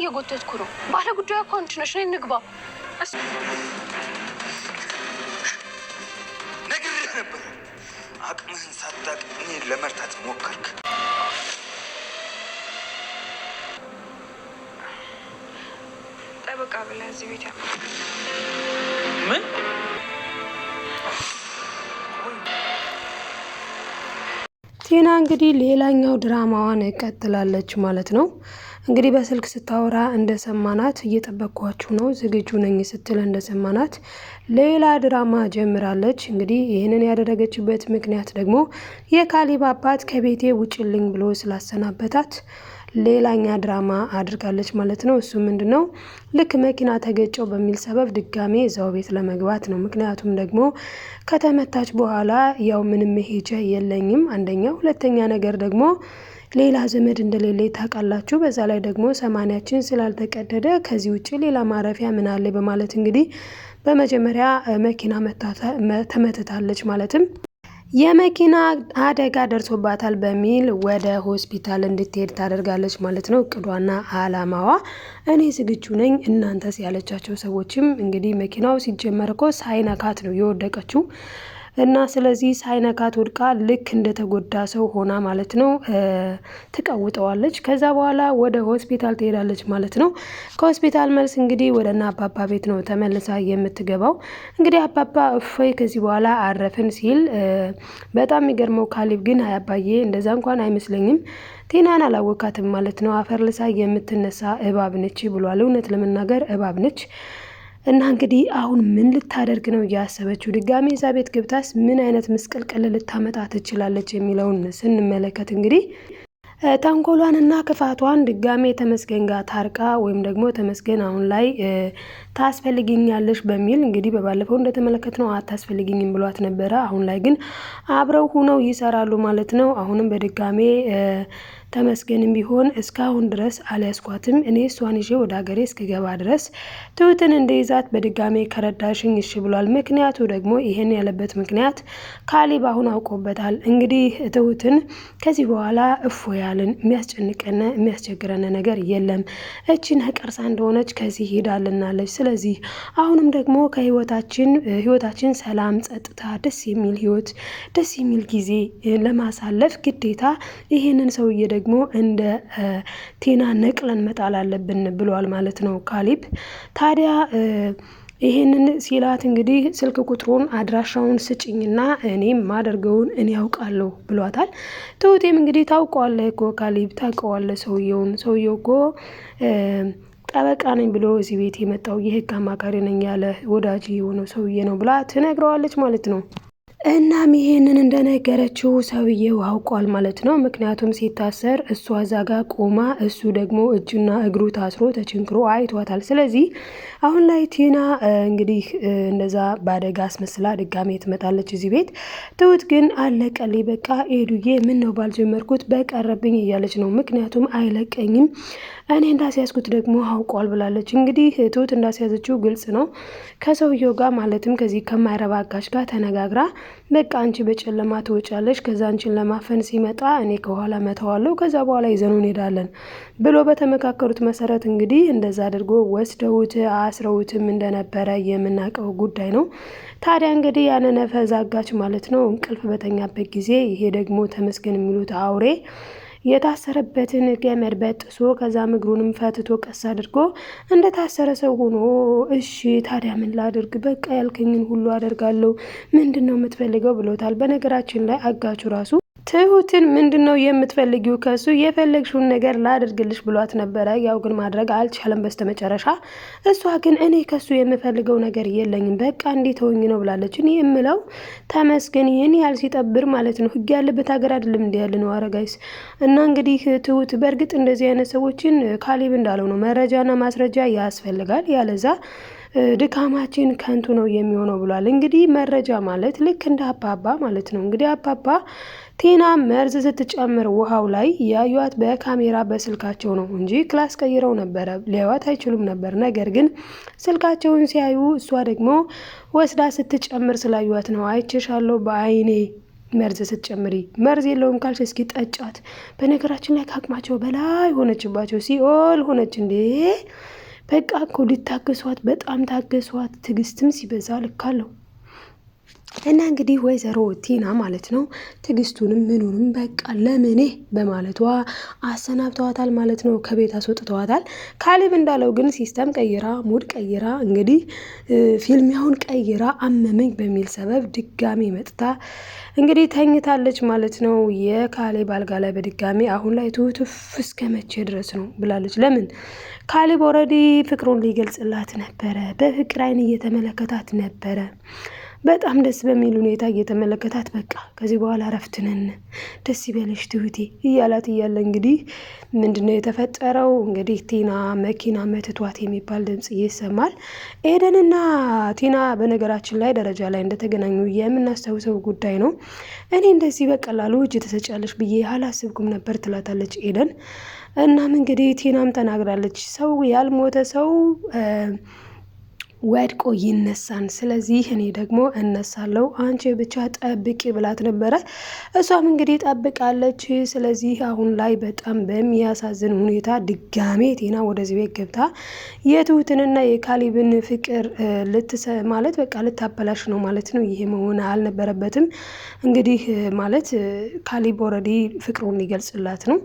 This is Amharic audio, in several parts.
እየጎተትኩ ነው። ባለ ጉዳዩ እኮ አንቺ ነሽ። ነይ እንግባ። ነግሬህ ነበር። አቅምህን ሳታውቅ እኔን ለመርታት ሞከርክ። ጠበቃ ብለህ እዚህ ቤት ምን? ቲና እንግዲህ ሌላኛው ድራማዋን ቀጥላለች ማለት ነው። እንግዲህ በስልክ ስታወራ እንደሰማናት እየጠበቅኳችሁ ነው ዝግጁ ነኝ ስትል እንደሰማናት ሌላ ድራማ ጀምራለች። እንግዲህ ይህንን ያደረገችበት ምክንያት ደግሞ የካሌብ አባት ከቤቴ ውጭልኝ ብሎ ስላሰናበታት ሌላኛ ድራማ አድርጋለች ማለት ነው። እሱ ምንድነው ልክ መኪና ተገጨው በሚል ሰበብ ድጋሜ እዛው ቤት ለመግባት ነው። ምክንያቱም ደግሞ ከተመታች በኋላ ያው ምንም መሄጃ የለኝም አንደኛ፣ ሁለተኛ ነገር ደግሞ ሌላ ዘመድ እንደሌለ ታውቃላችሁ። በዛ ላይ ደግሞ ሰማንያችን ስላልተቀደደ ከዚህ ውጪ ሌላ ማረፊያ ምን አለ በማለት እንግዲህ በመጀመሪያ መኪና ተመትታለች ማለትም የመኪና አደጋ ደርሶባታል በሚል ወደ ሆስፒታል እንድትሄድ ታደርጋለች ማለት ነው። እቅዷና አላማዋ እኔ ዝግጁ ነኝ እናንተስ ያለቻቸው ሰዎችም እንግዲህ መኪናው ሲጀመር እኮ ሳይነካት ነው የወደቀችው እና ስለዚህ ሳይነካት ወድቃ ልክ እንደተጎዳ ሰው ሆና ማለት ነው ትቀውጠዋለች። ከዛ በኋላ ወደ ሆስፒታል ትሄዳለች ማለት ነው። ከሆስፒታል መልስ እንግዲህ ወደ እና አባባ ቤት ነው ተመልሳ የምትገባው። እንግዲህ አባባ እፎይ ከዚህ በኋላ አረፍን ሲል በጣም የሚገርመው ካሌብ ግን አያባዬ እንደዛ እንኳን አይመስለኝም ቲናን አላወቃትም ማለት ነው። አፈር ልሳ የምትነሳ እባብ ነች ብሏል። እውነት ለመናገር እባብ ነች። እና እንግዲህ አሁን ምን ልታደርግ ነው ያሰበችው? ድጋሜ እዛ ቤት ገብታስ ምን አይነት ምስቅልቅል ልታመጣ ትችላለች የሚለውን ስንመለከት እንግዲህ ተንኮሏንና ክፋቷን ድጋሜ ተመስገን ጋር ታርቃ ወይም ደግሞ ተመስገን አሁን ላይ ታስፈልጊኛለሽ በሚል እንግዲህ በባለፈው እንደተመለከትነው አታስፈልጊኝም ብሏት ነበረ። አሁን ላይ ግን አብረው ሆነው ይሰራሉ ማለት ነው። አሁንም በድጋሜ ተመስገንም ቢሆን እስካሁን ድረስ አልያዝኳትም እኔ እሷን ይዤ ወደ ሀገሬ እስክገባ ድረስ ትሁትን እንደይዛት በድጋሜ ከረዳሽኝ እሺ ብሏል። ምክንያቱ ደግሞ ይሄን ያለበት ምክንያት ካሌብ አሁን አውቆበታል። እንግዲህ ትሁትን ከዚህ በኋላ እፎያልን የሚያስጨንቀን የሚያስቸግረን ነገር የለም እቺ ነቀርሳ እንደሆነች ከዚህ ሄዳልናለች። ስለዚህ አሁንም ደግሞ ከህይወታችን ሰላም፣ ጸጥታ፣ ደስ የሚል ህይወት፣ ደስ የሚል ጊዜ ለማሳለፍ ግዴታ ይሄንን ሰውዬ ደግሞ እንደ ቲና ነቅለን መጣል አለብን ብሏል ማለት ነው ካሌብ። ታዲያ ይሄንን ሲላት እንግዲህ ስልክ ቁጥሩን አድራሻውን ስጭኝና እኔም ማደርገውን እኔ ያውቃለሁ ብሏታል። ትሁቴም እንግዲህ ታውቀዋለህ እኮ ካሌብ ታውቀዋለህ ሰውየው እኮ ጠበቃ ነኝ ብሎ እዚህ ቤት የመጣው የህግ አማካሪ ነኝ ያለ ወዳጅ የሆነው ሰውዬ ነው ብላ ትነግረዋለች ማለት ነው። እናም ይሄንን እንደነገረችው ሰውዬው አውቋል ማለት ነው። ምክንያቱም ሲታሰር እሷ እዛ ጋር ቆማ እሱ ደግሞ እጁና እግሩ ታስሮ ተቸንክሮ አይቷታል። ስለዚህ አሁን ላይ ቲና እንግዲህ እንደዛ በአደጋ አስመስላ ድጋሜ ትመጣለች እዚህ ቤት። ትሁት ግን አለቀልኝ በቃ ኤዱዬ ምን ነው ባልጀመርኩት በቀረብኝ እያለች ነው። ምክንያቱም አይለቀኝም እኔ እንዳስያዝኩት ደግሞ አውቋል ብላለች። እንግዲህ ትሁት እንዳስያዘችው ግልጽ ነው። ከሰውየው ጋር ማለትም ከዚህ ከማይረባ አጋች ጋር ተነጋግራ በቃ አንቺ በጨለማ ትወጫለሽ፣ ከዛ አንቺን ለማፈን ሲመጣ እኔ ከኋላ መተዋለሁ፣ ከዛ በኋላ ይዘነው እንሄዳለን ብሎ በተመካከሩት መሰረት እንግዲህ እንደዛ አድርጎ ወስደውት አስረውትም እንደነበረ የምናውቀው ጉዳይ ነው። ታዲያ እንግዲህ ያንን ነፈዝ አጋች ማለት ነው እንቅልፍ በተኛበት ጊዜ ይሄ ደግሞ ተመስገን የሚሉት አውሬ የታሰረበትን ገመድ በጥሶ ከዛ እግሩንም ፈትቶ ቀስ አድርጎ እንደታሰረ ሰው ሆኖ እሺ ታዲያ ምን ላድርግ በቃ ያልከኝን ሁሉ አደርጋለሁ ምንድነው የምትፈልገው ብሎታል። በነገራችን ላይ አጋቹ ራሱ ትሁትን ምንድነው የምትፈልጊው ከሱ የፈለግሽውን ነገር ላድርግልሽ ብሏት ነበረ። ያው ግን ማድረግ አልቻለም በስተመጨረሻ። እሷ ግን እኔ ከሱ የምፈልገው ነገር የለኝም በቃ እንዴት ሆኝ ነው ብላለች። እኔ የምለው ተመስገን ይህን ያህል ሲጠብር ማለት ነው ህግ ያለበት ሀገር አይደለም እንዲህ ያለ ነው አረጋይስ። እና እንግዲህ ትሁት በእርግጥ እንደዚህ አይነት ሰዎችን ካሌብ እንዳለው ነው መረጃና ማስረጃ ያስፈልጋል ያለዛ ድካማችን ከንቱ ነው የሚሆነው ብሏል። እንግዲህ መረጃ ማለት ልክ እንደ አባባ ማለት ነው። እንግዲህ አባባ ቲና መርዝ ስትጨምር ውሃው ላይ ያዩት በካሜራ በስልካቸው ነው እንጂ ክላስ ቀይረው ነበረ ሊያዩት አይችሉም ነበር። ነገር ግን ስልካቸውን ሲያዩ እሷ ደግሞ ወስዳ ስትጨምር ስላዩት ነው አይቼሻለሁ በአይኔ መርዝ ስትጨምሪ መርዝ የለውም ካልሽ እስኪ ጠጫት። በነገራችን ላይ ከአቅማቸው በላይ ሆነችባቸው፣ ሲኦል ሆነች እንዴ። በቃ እኮ ሊታገሷት በጣም ታገሷት። ትዕግስትም ሲበዛ ልክ አለው። እና እንግዲህ ወይዘሮ ቲና ማለት ነው ትዕግስቱንም ምኑንም በቃ ለምኔ በማለቷ አሰናብተዋታል ማለት ነው። ከቤት አስወጥተዋታል። ካሌብ እንዳለው ግን ሲስተም ቀይራ ሙድ ቀይራ እንግዲህ ፊልሚያውን ቀይራ አመመኝ በሚል ሰበብ ድጋሚ መጥታ እንግዲህ ተኝታለች ማለት ነው። የካሌብ አልጋ ላይ በድጋሚ አሁን ላይ ትውትፍ እስከ መቼ ድረስ ነው ብላለች። ለምን ካሌብ ኦልሬዲ ፍቅሩን ሊገልጽላት ነበረ። በፍቅር አይን እየተመለከታት ነበረ። በጣም ደስ በሚል ሁኔታ እየተመለከታት በቃ ከዚህ በኋላ ረፍትነን ደስ ይበለሽ ትሁቴ እያላት እያለ እንግዲህ ምንድነው የተፈጠረው? እንግዲህ ቲና መኪና መትቷት የሚባል ድምጽ ይሰማል። ኤደንና ቲና በነገራችን ላይ ደረጃ ላይ እንደተገናኙ የምናስታውሰው ጉዳይ ነው። እኔ እንደዚህ በቀላሉ እጅ ተሰጫለሽ ብዬ አላስብኩም ነበር ትላታለች ኤደን። እናም እንግዲህ ቲናም ተናግራለች፣ ሰው ያልሞተ ሰው ወድቆ ይነሳን፣ ስለዚህ እኔ ደግሞ እነሳለሁ አንቺ ብቻ ጠብቂ ብላት ነበረ። እሷም እንግዲህ ጠብቃለች። ስለዚህ አሁን ላይ በጣም በሚያሳዝን ሁኔታ ድጋሜ ቲና ወደዚህ ቤት ገብታ የትሁትንና የካሌብን ፍቅር ማለት በቃ ልታበላሽ ነው ማለት ነው። ይሄ መሆን አልነበረበትም። እንግዲህ ማለት ካሌብ ኦልሬዲ ፍቅሩን ሊገልጽላት ነው።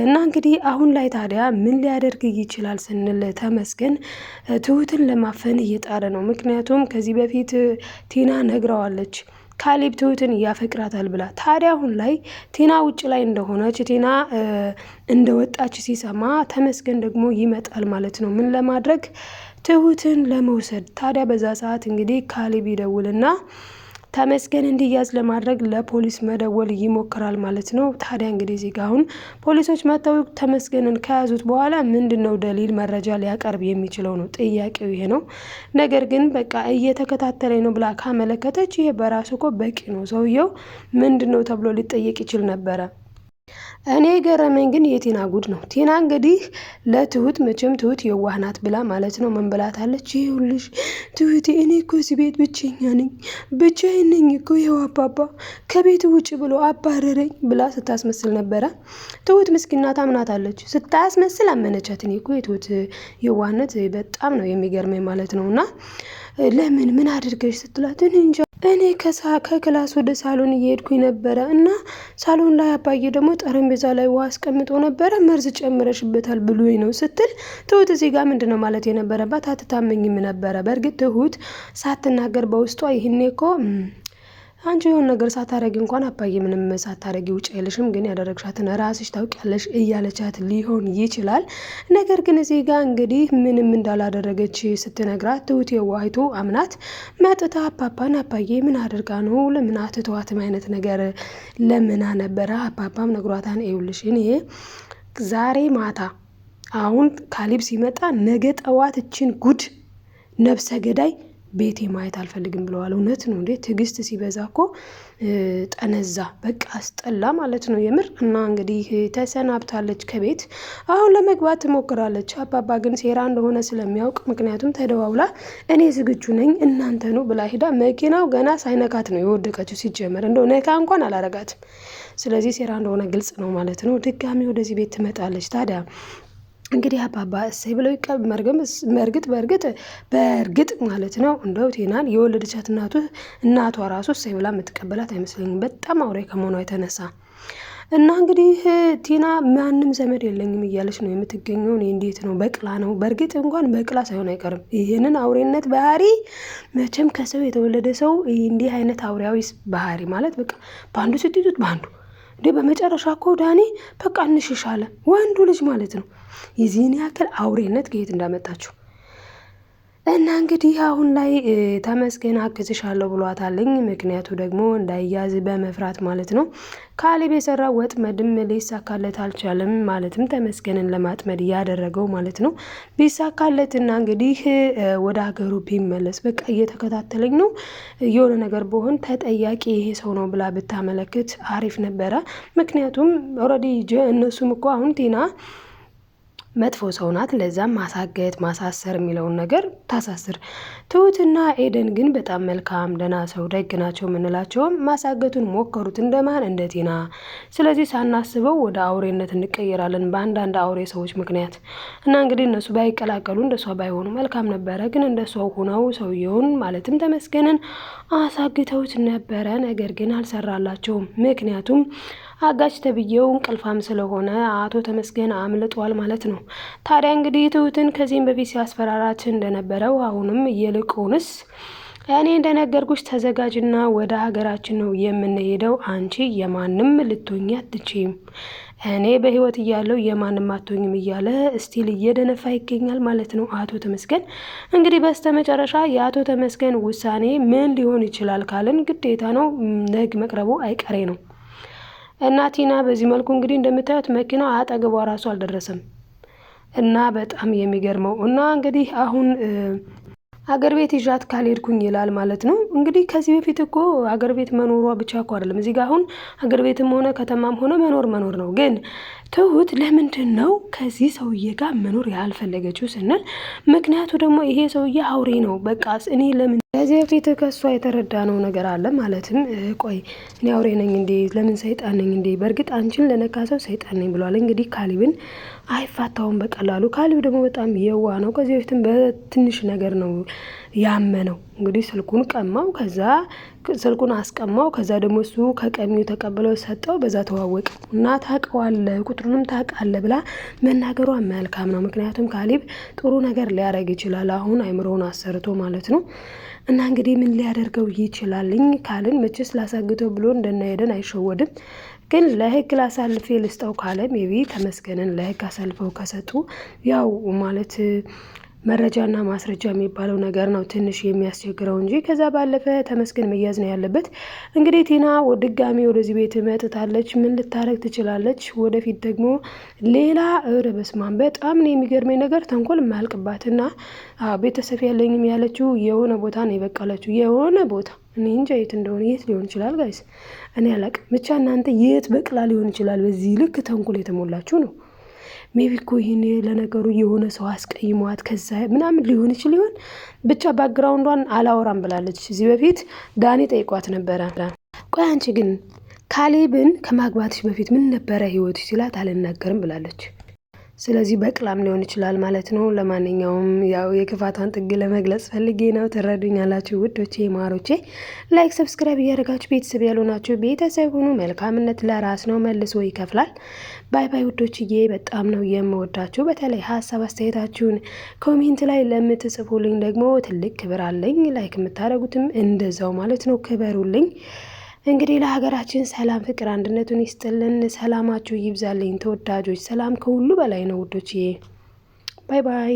እና እንግዲህ አሁን ላይ ታዲያ ምን ሊያደርግ ይችላል ስንል ተመስገን ትሁትን ለማፈን እየጣረ ነው። ምክንያቱም ከዚህ በፊት ቲና ነግረዋለች ካሌብ ትሁትን ያፈቅራታል ብላ። ታዲያ አሁን ላይ ቲና ውጭ ላይ እንደሆነች ቲና እንደወጣች ሲሰማ ተመስገን ደግሞ ይመጣል ማለት ነው። ምን ለማድረግ? ትሁትን ለመውሰድ። ታዲያ በዛ ሰዓት እንግዲህ ካሌብ ይደውልና ተመስገን እንዲያዝ ለማድረግ ለፖሊስ መደወል ይሞክራል ማለት ነው። ታዲያ እንግዲህ እዚህ ጋር አሁን ፖሊሶች መጥተው ተመስገንን ከያዙት በኋላ ምንድነው ደሊል መረጃ ሊያቀርብ የሚችለው ነው ጥያቄው ይሄ ነው። ነገር ግን በቃ እየተከታተለኝ ነው ብላ ካመለከተች ይሄ በራሱ እኮ በቂ ነው። ሰውየው ምንድነው ተብሎ ሊጠየቅ ይችል ነበረ። እኔ ገረመኝ ግን የቲና ጉድ ነው። ቲና እንግዲህ ለትሁት መቼም ትሁት የዋህ ናት ብላ ማለት ነው ምን ብላታለች? ይኸውልሽ ትሁቴ እኔ እኮ እዚህ ቤት ብቸኛ ነኝ፣ ብቻዬን ነኝ እኮ ይኸው አባባ ከቤት ውጭ ብሎ አባረረኝ ብላ ስታስመስል ነበረ። ትሁት ምስኪና ታምናታለች። ስታስመስል አመነቻት። እኔ እኮ የትሁት የዋህነት በጣም ነው የሚገርመኝ ማለት ነው። እና ለምን ምን አድርገሽ ስትላት እኔ እንጃ እኔ ከክላስ ወደ ሳሎን እየሄድኩኝ ነበረ እና ሳሎን ላይ አባዬ ደግሞ ጠረጴዛ ላይ ውሃ አስቀምጦ ነበረ መርዝ ጨምረሽበታል ብሎኝ ነው ስትል ትሁት እዚህ ጋር ምንድነው ማለት የነበረባት? አትታመኝም ነበረ። በእርግጥ ትሁት ሳትናገር በውስጧ ይህኔ እኮ አንቺ የሆነ ነገር ሳታረጊ እንኳን አባዬ ምንም ሳታረጊ ውጭ አይልሽም፣ ግን ያደረግሻትን ራስሽ ታውቂያለሽ እያለቻት ሊሆን ይችላል። ነገር ግን እዚህ ጋር እንግዲህ ምንም እንዳላደረገች ስትነግራት ትሁት የዋይቱ አምናት መጥታ አባባን አባዬ ምን አድርጋ ነው ለምን አትተዋትም አይነት ነገር ለምና ነበረ። አባባም ነግሯታን ይኸውልሽ እኔ ዛሬ ማታ አሁን ካሌብ ሲመጣ ነገ ጠዋት እችን ጉድ ነብሰ ገዳይ ቤቴ ማየት አልፈልግም ብለዋል። እውነት ነው እንዴ? ትዕግስት ሲበዛ እኮ ጠነዛ፣ በቃ አስጠላ ማለት ነው የምር። እና እንግዲህ ተሰናብታለች ከቤት አሁን ለመግባት ትሞክራለች። አባባ ግን ሴራ እንደሆነ ስለሚያውቅ ምክንያቱም ተደዋውላ እኔ ዝግጁ ነኝ እናንተ ነው ብላ ሄዳ መኪናው ገና ሳይነካት ነው የወደቀችው። ሲጀመር እንደው ነካ እንኳን አላረጋትም። ስለዚህ ሴራ እንደሆነ ግልጽ ነው ማለት ነው። ድጋሚ ወደዚህ ቤት ትመጣለች። ታዲያ እንግዲህ አባባ እሰይ ብለው በእርግጥ ማለት ነው እንደው ቲናን የወለደቻት እናቷ ራሱ እሰይ ብላ የምትቀበላት አይመስለኝም፣ በጣም አውሬ ከመሆኗ የተነሳ። እና እንግዲህ ቲና ማንም ዘመድ የለኝም እያለች ነው የምትገኘው። እኔ እንዴት ነው በቅላ ነው? በእርግጥ እንኳን በቅላ ሳይሆን አይቀርም። ይህንን አውሬነት ባህሪ መቼም ከሰው የተወለደ ሰው እንዲህ አይነት አውሬያዊ ባህሪ ማለት በቃ በአንዱ ስትይዙት በአንዱ እንዴ በመጨረሻ እኮ ዳኒ በቃ እንሽሻለ ወንዱ ልጅ ማለት ነው። የዚህን ያክል አውሬነት ከየት እንዳመጣችሁ እና እንግዲህ አሁን ላይ ተመስገን አግዝሻለሁ ብሏታለኝ። ምክንያቱ ደግሞ እንዳይያዝ በመፍራት ማለት ነው። ካሌብ የሰራው ወጥመድም ሊሳካለት አልቻለም። ማለትም ተመስገንን ለማጥመድ ያደረገው ማለት ነው። ቢሳካለትና እንግዲህ ወደ ሀገሩ ቢመለስ በቃ እየተከታተለኝ ነው የሆነ ነገር በሆን ተጠያቂ ይሄ ሰው ነው ብላ ብታመለክት አሪፍ ነበረ። ምክንያቱም ኦልሬዲ እነሱም እኮ አሁን ቲና መጥፎ ሰው ናት። ለዛም ማሳገት ማሳሰር የሚለውን ነገር ታሳስር። ትሁትና ኤደን ግን በጣም መልካም ደህና ሰው ደግ ናቸው የምንላቸውም ማሳገቱን ሞከሩት። እንደማን እንደ ቲና። ስለዚህ ሳናስበው ወደ አውሬነት እንቀየራለን በአንዳንድ አውሬ ሰዎች ምክንያት እና እንግዲህ እነሱ ባይቀላቀሉ እንደሷ ባይሆኑ መልካም ነበረ። ግን እንደሷ ሆነው ሰውየውን ማለትም ተመስገንን አሳግተውት ነበረ። ነገር ግን አልሰራላቸውም። ምክንያቱም አጋች ተብዬው እንቅልፋም ስለሆነ አቶ ተመስገን አምልጧል ማለት ነው። ታዲያ እንግዲህ ትሁትን ከዚህም በፊት ሲያስፈራራት እንደነበረው አሁንም ይልቁንስ እኔ እንደነገርኩሽ ተዘጋጅና ወደ ሀገራችን ነው የምንሄደው። አንቺ የማንም ልትሆኚ አትችይም። እኔ በህይወት እያለው የማንም አትሆኝም እያለ ስቲል እየደነፋ ይገኛል ማለት ነው አቶ ተመስገን። እንግዲህ በስተመጨረሻ የአቶ ተመስገን ውሳኔ ምን ሊሆን ይችላል ካልን ግዴታ ነው ለህግ መቅረቡ አይቀሬ ነው። እና ቲና በዚህ መልኩ እንግዲህ እንደምታዩት መኪናው አጠገቧ ራሱ አልደረሰም። እና በጣም የሚገርመው እና እንግዲህ አሁን አገር ቤት ይዣት ካልሄድኩኝ ይላል ማለት ነው። እንግዲህ ከዚህ በፊት እኮ አገር ቤት መኖሯ ብቻ እኮ አይደለም እዚህ ጋር አሁን አገር ቤትም ሆነ ከተማም ሆነ መኖር ነው። ግን ትሁት ለምንድን ነው ከዚህ ሰውዬ ጋር መኖር ያልፈለገችው ስንል ምክንያቱ ደግሞ ይሄ ሰውዬ አውሬ ነው። በቃ እኔ ለምን ከዚህ በፊት ከሷ የተረዳነው ነገር አለ። ማለትም ቆይ እኔ አውሬ ነኝ እንዴ? ለምን ሰይጣን ነኝ እንዴ? በእርግጥ አንቺን ለነካ ሰው ሰይጣን ነኝ ብሏል። እንግዲህ ካሊብን አይፋታውም በቀላሉ። ካሊብ ደግሞ በጣም የዋ ነው። ከዚህ በፊትም በትንሽ ነገር ነው ያመነው። እንግዲህ ስልኩን ቀማው፣ ከዛ ስልኩን አስቀማው፣ ከዛ ደግሞ እሱ ከቀሚው ተቀብለው ሰጠው። በዛ ተዋወቅ እና ታውቀዋለህ፣ ቁጥሩንም ታውቃለህ ብላ መናገሯ መልካም ነው። ምክንያቱም ካሊብ ጥሩ ነገር ሊያደርግ ይችላል። አሁን አይምሮውን አሰርቶ ማለት ነው። እና እንግዲህ ምን ሊያደርገው ይችላልኝ ካልን መቼስ ላሳግተው ብሎ እንደናሄደን አይሸወድም። ግን ለህግ ላሳልፌ ልስጠው ካለ ሜቢ ተመስገንን ለህግ አሳልፈው ከሰጡ ያው ማለት መረጃና ማስረጃ የሚባለው ነገር ነው ትንሽ የሚያስቸግረው እንጂ ከዛ ባለፈ ተመስገን መያዝ ነው ያለበት። እንግዲህ ቲና ድጋሚ ወደዚህ ቤት መጥታለች። ምን ልታረግ ትችላለች? ወደፊት ደግሞ ሌላ በስማን በጣም ነው የሚገርመኝ ነገር ተንኮል የማያልቅባትና ቤተሰብ ያለኝም ያለችው የሆነ ቦታ ነው የበቀለችው። የሆነ ቦታ እኔ እንጃ የት እንደሆነ የት ሊሆን ይችላል ጋይስ እኔ አላቅም። ብቻ እናንተ የት በቅላ ሊሆን ይችላል? በዚህ ልክ ተንኮል የተሞላችሁ ነው። ሜቢ እኮ ይህን ለነገሩ የሆነ ሰው አስቀይሟት ከዛ ምናምን ሊሆን ይችል ይሆን? ብቻ ባክግራውንዷን አላወራም ብላለች። እዚህ በፊት ዳኒ ጠይቋት ነበረ። ቆይ አንቺ ግን ካሌብን ከማግባትሽ በፊት ምን ነበረ ህይወትሽ ሲላት አልናገርም ብላለች። ስለዚህ በቅላም ሊሆን ይችላል ማለት ነው። ለማንኛውም ያው የክፋቷን ጥግ ለመግለጽ ፈልጌ ነው። ትረዱኛላችሁ ውዶቼ ማሮቼ። ላይክ ሰብስክራይብ እያደረጋችሁ ቤተሰብ ያልሆናችሁ ቤተሰብ ሁኑ። መልካምነት ለራስ ነው መልሶ ይከፍላል። ባይ ባይ ውዶችዬ፣ በጣም ነው የምወዳችሁ። በተለይ ሀሳብ አስተያየታችሁን ኮሜንት ላይ ለምትጽፉልኝ ደግሞ ትልቅ ክብር አለኝ። ላይክ የምታደርጉትም እንደዛው ማለት ነው። ክበሩልኝ። እንግዲህ ለሀገራችን ሰላም፣ ፍቅር፣ አንድነቱን ይስጥልን። ሰላማችሁ ይብዛልኝ ተወዳጆች። ሰላም ከሁሉ በላይ ነው ውዶችዬ። ባይ ባይ።